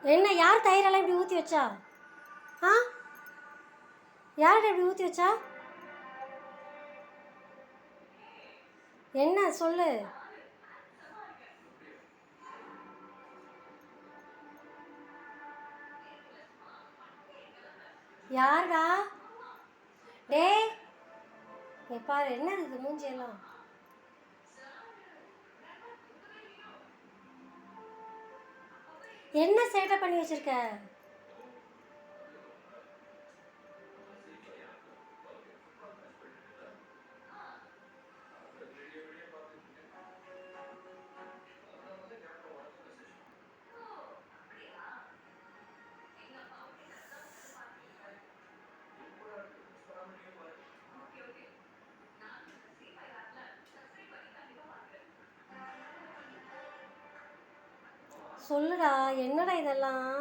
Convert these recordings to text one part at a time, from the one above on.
என்ன யார் தயிரெல்லாம் இப்படி ஊற்றி வச்சா? ஆ, யார்கிட்ட இப்படி ஊற்றி வச்சா? என்ன சொல்லு. யாருடா? டேய், பாரு என்ன இது மூஞ்சியெல்லாம். என்ன சேட்டை பண்ணி வச்சிருக்க? சொல்லுடா, என்னடா இதெல்லாம்?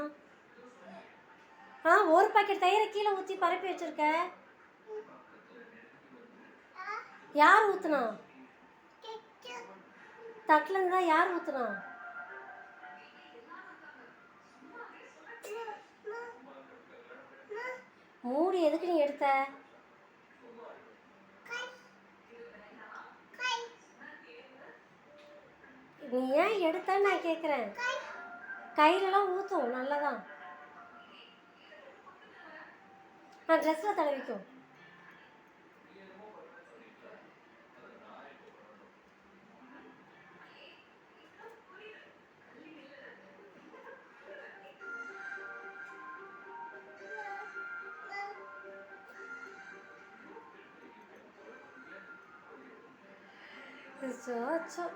ஒரு பாக்கெட் தயிரை கீழே ஊற்றி பரப்பி வச்சிருக்க. யார் ஊத்துனா? தட்டில் இருந்தா யார் ஊத்துனா? மூடி எதுக்கு நீ எடுத்த? நீ ஏன் எடுத்தன்னு நான் கேட்குறேன். கையிலலாம் ஊற்றும் நல்லதான். ட்ரெஸ்ஸில் தடவிக்கும். அச்சோ.